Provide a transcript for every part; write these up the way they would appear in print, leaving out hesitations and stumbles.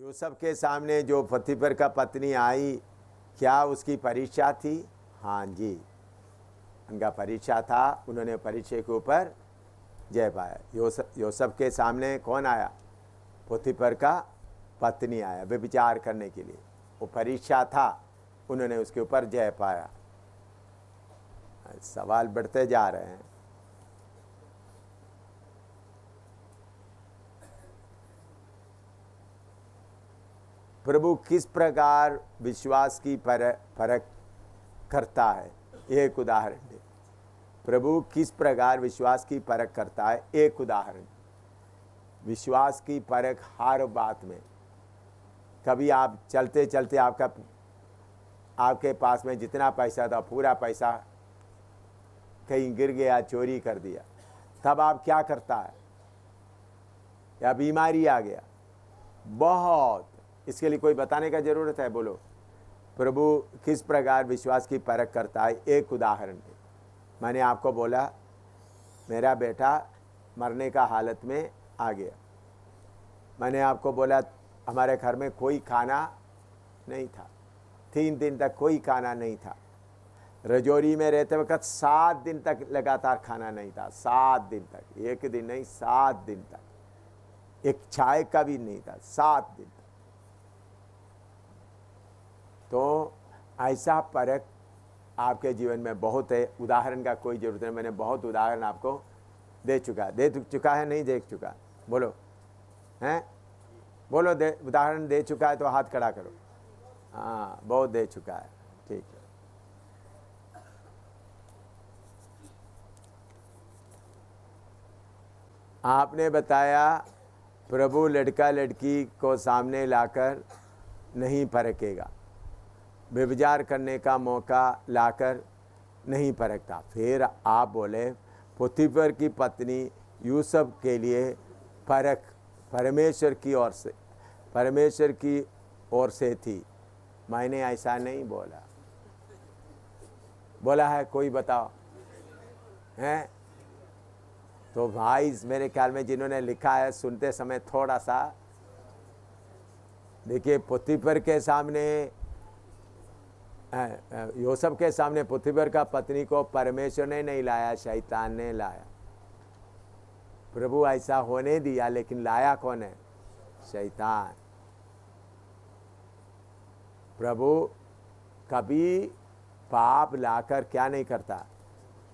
यूसुफ के सामने जो पोतीफर का पत्नी आई, क्या उसकी परीक्षा थी? हाँ जी, उनका परीक्षा था। उन्होंने परीक्षा के ऊपर जय पाया। यूसुफ के सामने कौन आया? पोतीफर का पत्नी आया व्यभिचार करने के लिए। वो परीक्षा था, उन्होंने उसके ऊपर जय पाया। सवाल बढ़ते जा रहे हैं। प्रभु किस प्रकार विश्वास की परख करता है? एक उदाहरण दे। प्रभु किस प्रकार विश्वास की परख करता है? एक उदाहरण। विश्वास की परख हर बात में। कभी आप चलते चलते आपके पास में जितना पैसा था पूरा पैसा कहीं गिर गया, चोरी कर दिया, तब आप क्या करता है? या बीमारी आ गया, बहुत, इसके लिए कोई बताने का जरूरत है? बोलो, प्रभु किस प्रकार विश्वास की परख करता है? एक उदाहरण है। मैंने आपको बोला मेरा बेटा मरने का हालत में आ गया। मैंने आपको बोला हमारे घर में कोई खाना नहीं था, 3 दिन तक कोई खाना नहीं था। रजौरी में रहते वक्त 7 दिन तक लगातार खाना नहीं था। 7 दिन तक, एक दिन नहीं, 7 दिन तक एक चाय का भी नहीं था। 7 दिन तक। तो ऐसा परख आपके जीवन में बहुत है। उदाहरण का कोई जरूरत नहीं। मैंने बहुत उदाहरण आपको दे चुका है, नहीं दे चुका? बोलो, हैं? बोलो, उदाहरण दे चुका है तो हाथ खड़ा करो। हाँ, बहुत दे चुका है। ठीक है। आपने बताया प्रभु लड़का लड़की को सामने लाकर नहीं परखेगा, व्यभिचार करने का मौका लाकर नहीं परखता। फिर आप बोले पोतीफर की पत्नी यूसुफ के लिए परख परमेश्वर की ओर से थी। मैंने ऐसा नहीं बोला। बोला है कोई? बताओ हैं? तो भाई मेरे ख्याल में जिन्होंने लिखा है, सुनते समय थोड़ा सा देखिए। पोतीफर के सामने, यूसुफ के सामने पोतीफर का पत्नी को परमेश्वर ने नहीं लाया, शैतान ने लाया। प्रभु ऐसा होने दिया, लेकिन लाया कौन है? शैतान। प्रभु कभी पाप लाकर क्या नहीं करता?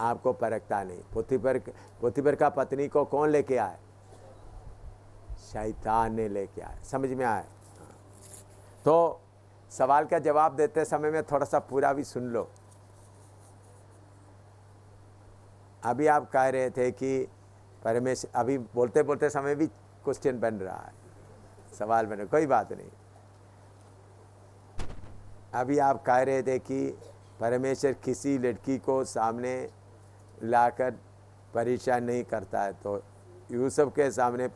आपको परखता नहीं। पोतीफर का पत्नी को कौन लेके आए? शैतान ने लेके आए। समझ में आए? तो सवाल का जवाब देते समय में थोड़ा सा पूरा भी सुन लो। अभी आप कह रहे थे कि परमेश्वर, अभी बोलते बोलते समय भी क्वेश्चन बन रहा है, सवाल बन रहा, कोई बात नहीं। अभी आप कह रहे थे कि परमेश्वर किसी लड़की को सामने लाकर परीक्षा नहीं करता है। तो यूसुफ के सामने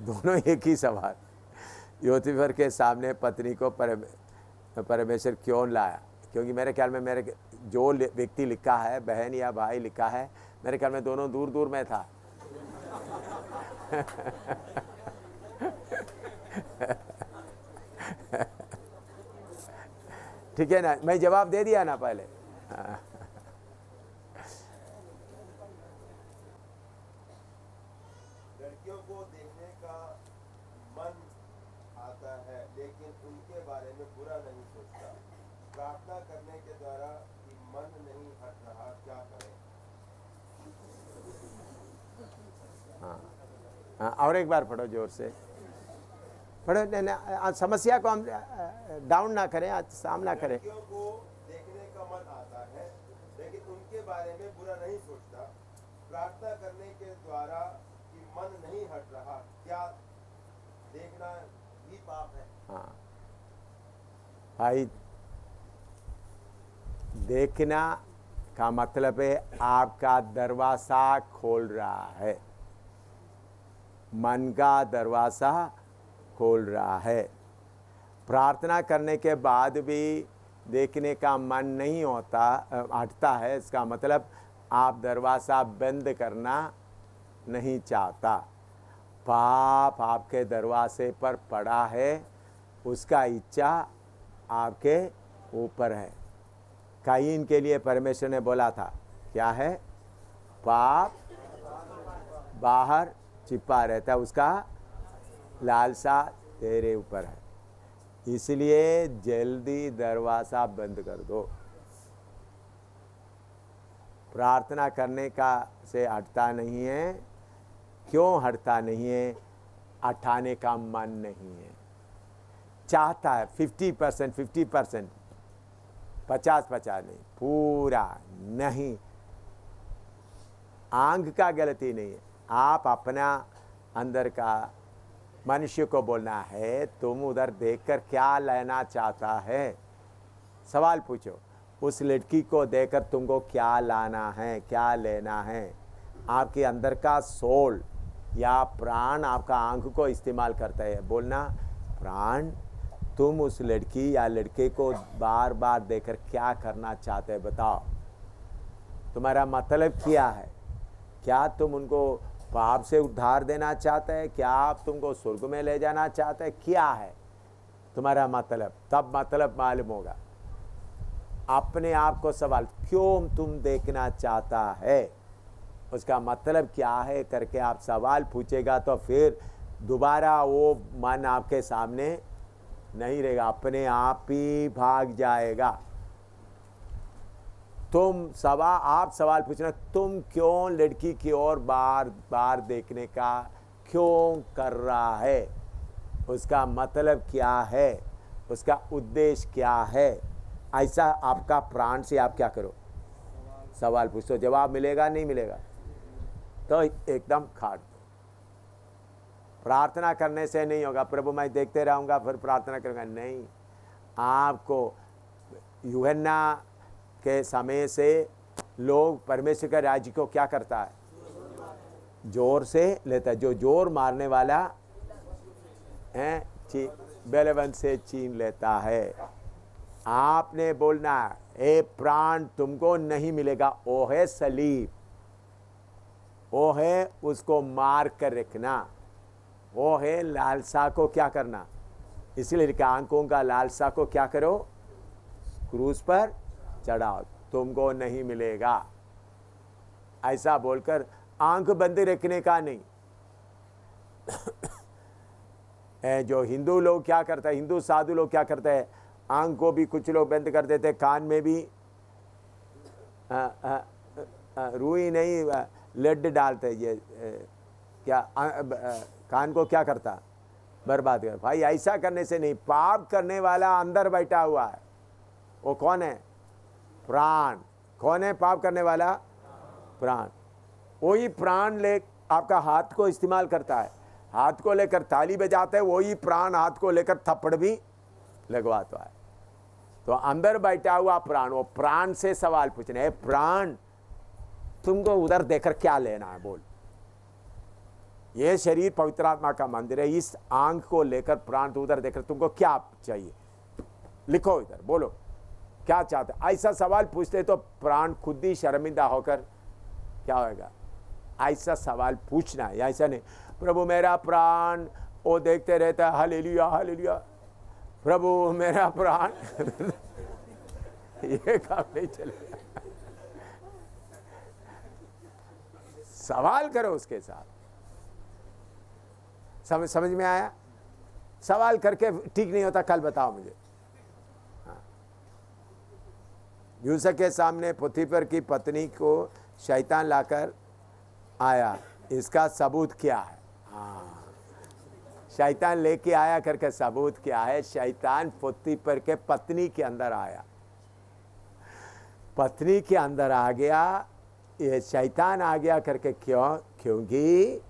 दोनों एक ही सवाल। पोतीफर के सामने पत्नी को परमेश्वर क्यों लाया? क्योंकि मेरे ख्याल में मेरे जो व्यक्ति लिखा है, बहन या भाई लिखा है, मेरे ख्याल में दोनों दूर दूर में था। ठीक है ना? मैं जवाब दे दिया ना पहले? लड़कियों को देखने का मन आता है, लेकिन उनके बारे में बुरा नहीं सोचता। प्रार्थना करने के द्वारा कि मन नहीं हट रहा, क्या करें? हाँ, और एक बार पढ़ो, जोर से पढ़ो। समस्या को हम डाउन ना करें, सामना करें। लड़कियों को देखने का मन आता है, लेकिन उनके बारे में बुरा नहीं सोचता। प्रार्थना करने के द्वारा कि मन नहीं हट रहा, क्या देखना भी पाप है? हाँ भाई, देखना का मतलब है आपका दरवाजा खोल रहा है, मन का दरवाजा खोल रहा है। प्रार्थना करने के बाद भी देखने का मन नहीं होता, हटता है, इसका मतलब आप दरवाज़ा बंद करना नहीं चाहता। पाप आपके दरवाजे पर पड़ा है, उसका इच्छा आपके ऊपर है। कायीन के लिए परमेश्वर ने बोला था क्या है? पाप बाहर छिपा रहता है, उसका लालसा तेरे ऊपर है, इसलिए जल्दी दरवाजा बंद कर दो। प्रार्थना करने का से हटता नहीं है। क्यों हटता नहीं है? हटाने का मन नहीं है। चाहता है 50%, 50%, 50-50 नहीं, पूरा नहीं। आंख का गलती नहीं है, आप अपना अंदर का मनुष्य को बोलना है, तुम उधर देखकर क्या लेना चाहता है? सवाल पूछो, उस लड़की को देखकर तुमको क्या लाना है, क्या लेना है? आपके अंदर का सोल या प्राण आपका आंख को इस्तेमाल करता है। बोलना, प्राण तुम उस लड़की या लड़के को बार बार देखकर क्या करना चाहते हैं, बताओ। तुम्हारा मतलब क्या है? क्या तुम उनको पाप से उद्धार देना चाहते हैं? क्या आप तुमको स्वर्ग में ले जाना चाहते हैं? क्या है तुम्हारा मतलब? तब मतलब मालूम होगा। अपने आप को सवाल, क्यों तुम देखना चाहता है, उसका मतलब क्या है करके आप सवाल पूछेगा तो फिर दोबारा वो मन आपके सामने नहीं रहेगा, अपने आप ही भाग जाएगा। आप सवाल पूछना, तुम क्यों लड़की की ओर बार बार देखने का क्यों कर रहा है? उसका मतलब क्या है? उसका उद्देश्य क्या है? ऐसा आपका प्राण से आप क्या करो? सवाल पूछो। जवाब मिलेगा नहीं मिलेगा? तो एकदम खाट दो। प्रार्थना करने से नहीं होगा, प्रभु मैं देखते रहूंगा फिर प्रार्थना करूंगा, नहीं। आपको यूहन्ना के समय से लोग परमेश्वर के राज्य को क्या करता है? जोर से लेता है। जो जोर मारने वाला है बेलवन से छीन लेता है। आपने बोलना, ए प्राण तुमको नहीं मिलेगा, वो है सलीब, वो है उसको मार कर रखना, वो है लालसा को क्या करना। इसलिए आंखों का लालसा को क्या करो? क्रूस पर चढ़ाओ, तुमको नहीं मिलेगा। ऐसा बोलकर आंख बंद रखने का नहीं। जो हिंदू लोग क्या करते हैं, हिंदू साधु लोग क्या करते हैं, आंख को भी कुछ लोग बंद कर देते, कान में भी रुई नहीं लेड डालते। ये क्या कान को क्या करता? बर्बाद कर। भाई ऐसा करने से नहीं। पाप करने वाला अंदर बैठा हुआ है, वो कौन है? प्राण। कौन है पाप करने वाला? प्राण। वही प्राण ले आपका हाथ को इस्तेमाल करता है, हाथ को लेकर ताली बजाते है, वही प्राण हाथ को लेकर थप्पड़ भी लगवाता है। तो अंदर बैठा हुआ प्राण, वो प्राण से सवाल पूछने है, प्राण तुमको उधर देखकर क्या लेना है? बोल। ये शरीर पवित्र आत्मा का मंदिर है, इस आंख को लेकर प्राण तो उधर देखकर तुमको क्या चाहिए? लिखो इधर, बोलो क्या चाहते? ऐसा सवाल पूछते तो प्राण खुद ही शर्मिंदा होकर क्या होगा? ऐसा सवाल पूछना है, ऐसा नहीं प्रभु मेरा प्राण वो देखते रहता है, हालेलुया हालेलुया, प्रभु मेरा प्राण ये काम नहीं चलेगा। सवाल करो उसके साथ। समझ में आया? सवाल करके ठीक नहीं होता, कल बताओ मुझे। यूसुफ के सामने पोतीफर की पत्नी को शैतान लाकर आया, इसका सबूत क्या है? शैतान लेके आया करके सबूत क्या है? शैतान पोतीफर के पत्नी के अंदर आया, पत्नी के अंदर आ गया। ये शैतान आ गया करके क्यों? क्योंकि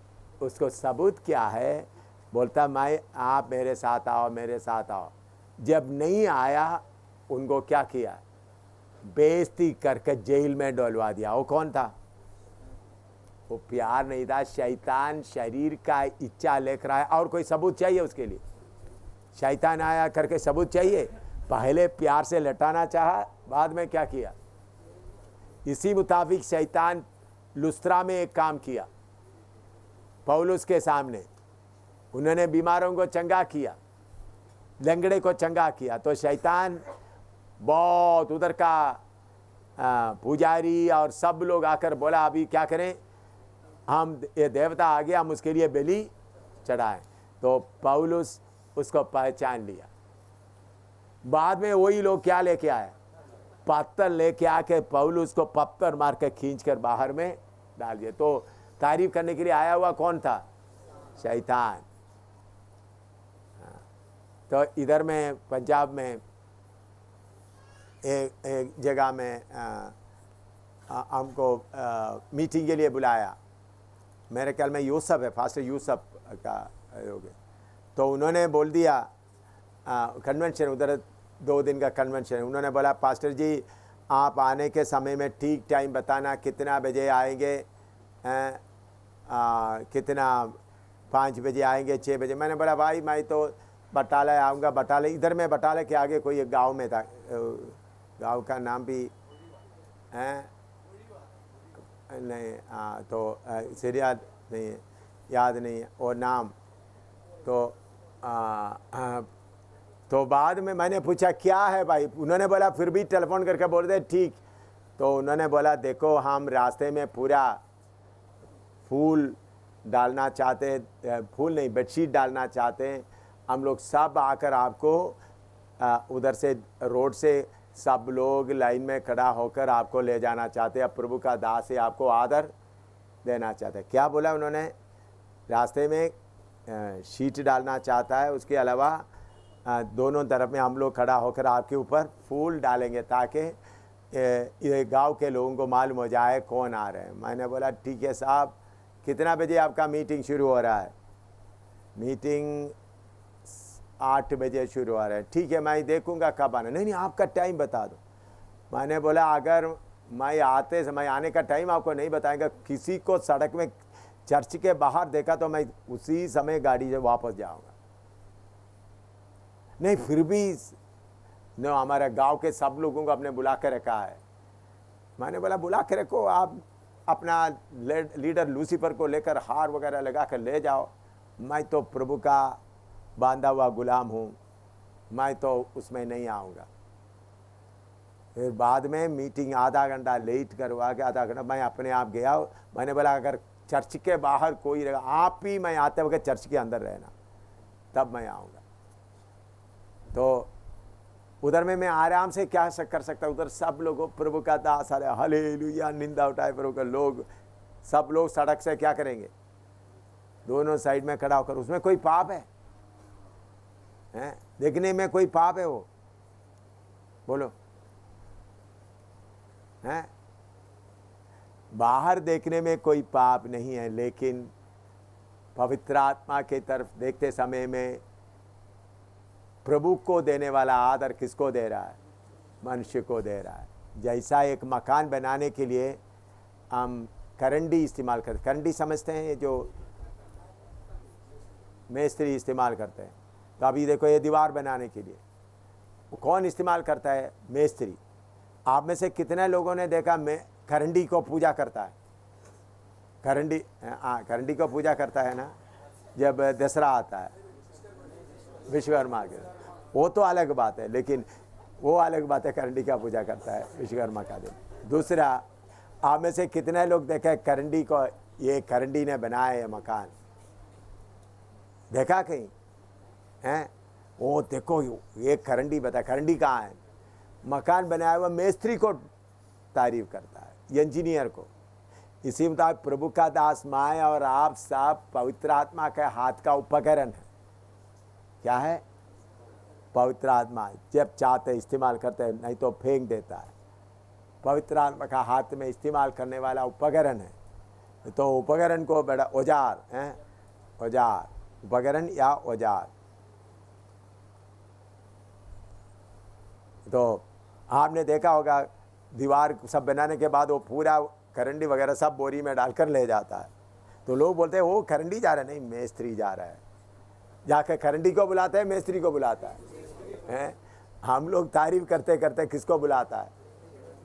उसको सबूत क्या है? बोलता मैं, आप मेरे साथ आओ, मेरे साथ आओ। जब नहीं आया उनको क्या किया? बेइज्जती करके जेल में डलवा दिया। वो कौन था? वो प्यार नहीं था, शैतान शरीर का इच्छा लेकर आया। और कोई सबूत चाहिए उसके लिए? शैतान आया करके सबूत चाहिए? पहले प्यार से लटाना चाहा, बाद में क्या किया? इसी मुताबिक शैतान लुस्त्रा में एक काम किया, पौलुस के सामने उन्होंने बीमारों को चंगा किया, लंगड़े को चंगा किया। तो शैतान बहुत उधर का पुजारी और सब लोग आकर बोला अभी क्या करें, हम ये देवता आ गया, हम उसके लिए बलि चढ़ाएं। तो पौलुस उसको पहचान लिया। बाद में वही लोग क्या लेके आए, पत्थर लेके आके पौलुस को पत्थर मार के खींच कर बाहर में डाल दिया। तो तारीफ करने के लिए आया हुआ कौन था, शैतान। तो इधर में पंजाब में एक जगह में हमको मीटिंग के लिए बुलाया, मेरे ख्याल में यूसुफ है, फास्टर यूसुफ का योग है। तो उन्होंने बोल दिया कन्वेंशन, उधर 2 दिन का कन्वेंशन है। उन्होंने बोला पास्टर जी आप आने के समय में ठीक टाइम बताना, कितना बजे आएंगे, कितना 5 बजे आएंगे, 6 बजे। मैंने बोला भाई मैं तो बटाला आऊँगा। बटाले इधर में, बटाले के आगे कोई एक गाँव में था, गांव का नाम भी है नहीं, तो सीरिया नहीं, याद नहीं वो नाम। तो बाद में मैंने पूछा क्या है भाई, उन्होंने बोला फिर भी टेलीफोन करके बोल दे ठीक। तो उन्होंने बोला देखो हम रास्ते में पूरा फूल डालना चाहते, फूल नहीं बेडशीट डालना चाहते हैं, हम लोग सब आकर आपको उधर से रोड से सब लोग लाइन में खड़ा होकर आपको ले जाना चाहते हैं, अब प्रभु का दास है, आपको आदर देना चाहते हैं। क्या बोला उन्होंने, रास्ते में शीट डालना चाहता है, उसके अलावा दोनों तरफ में हम लोग खड़ा होकर आपके ऊपर फूल डालेंगे ताकि ये गांव के लोगों को मालूम हो जाए कौन आ रहे हैं। मैंने बोला ठीक है साहब, कितना बजे आपका मीटिंग शुरू हो रहा है? मीटिंग 8 बजे शुरू हो रहा है। ठीक है मैं देखूंगा कब आना। नहीं आपका टाइम बता दो। मैंने बोला अगर मैं आते समय आने का टाइम आपको नहीं बताएंगा, किसी को सड़क में चर्च के बाहर देखा तो मैं उसी समय गाड़ी से वापस जाऊंगा। नहीं फिर भी न हमारे गांव के सब लोगों को अपने बुला के रखा है। मैंने बोला बुला के रखो, आप अपना लीडर लूसीफर को लेकर हार वगैरह लगा कर ले जाओ, मैं तो प्रभु का बांधा हुआ गुलाम हूँ, मैं तो उसमें नहीं आऊँगा। फिर बाद में मीटिंग आधा घंटा लेट करवा के, आधा घंटा मैं अपने आप गया। मैंने बोला अगर चर्च के बाहर कोई रहेगा, आप ही मैं आते वक्त चर्च के अंदर रहना, तब मैं आऊँगा। तो उधर में मैं आराम से क्या कर सकता, उधर सब लोगों प्रभु का दास आ रहा है, हालेलुया, निंदा उठाए प्रभु का लोग, सब लोग सड़क से क्या करेंगे, दोनों साइड में खड़ा होकर। उसमें कोई पाप है? देखने में कोई पाप है वो? बोलो हैं? बाहर देखने में कोई पाप नहीं है, लेकिन पवित्र आत्मा के तरफ देखते समय में प्रभु को देने वाला आदर किसको दे रहा है? मनुष्य को दे रहा है। जैसा एक मकान बनाने के लिए हम करंडी इस्तेमाल करते, करंडी समझते हैं, ये जो मेस्त्री इस्तेमाल करते हैं। तो अभी देखो ये दीवार बनाने के लिए कौन इस्तेमाल करता है? मेस्त्री। आप में से कितने लोगों ने देखा करंडी को पूजा करता है? करंडी को पूजा करता है ना, जब दसरा आता है विश्वकर्मा के, वो तो अलग बात है, लेकिन वो अलग बात है, करंडी का पूजा करता है विश्वकर्मा का दिन। दूसरा, आप में से कितने लोग देखे करंडी को, ये करंडी ने बनाया है मकान, देखा कहीं हैं? वो देखो ये करंडी बता, करंडी कहाँ है? मकान बनाया हुआ मेस्त्री को तारीफ करता है, इंजीनियर को। इसी मुताबिक प्रभु का दास मैं और आप सब पवित्र आत्मा के हाथ का उपकरण है। क्या है? पवित्र आत्मा जब चाहते इस्तेमाल करते हैं, नहीं तो फेंक देता है। पवित्र आत्मा का हाथ में इस्तेमाल करने वाला उपकरण है। तो उपकरण को बड़ा औजार है, औजार, उपकरण या औजार। तो आपने देखा होगा दीवार सब बनाने के बाद वो पूरा करंडी वगैरह सब बोरी में डालकर ले जाता है। तो लोग बोलते हैं वो करंडी जा रहा है, नहीं मेस्त्री जा रहा है। जाकर करंडी को बुलाता है, मेस्त्री को बुलाता है? हम लोग तारीफ करते करते किसको बुलाता है?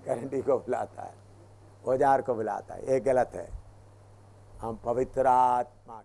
करंडी को बुलाता है, औजार को बुलाता है। ये गलत है। हम पवित्र आत्मा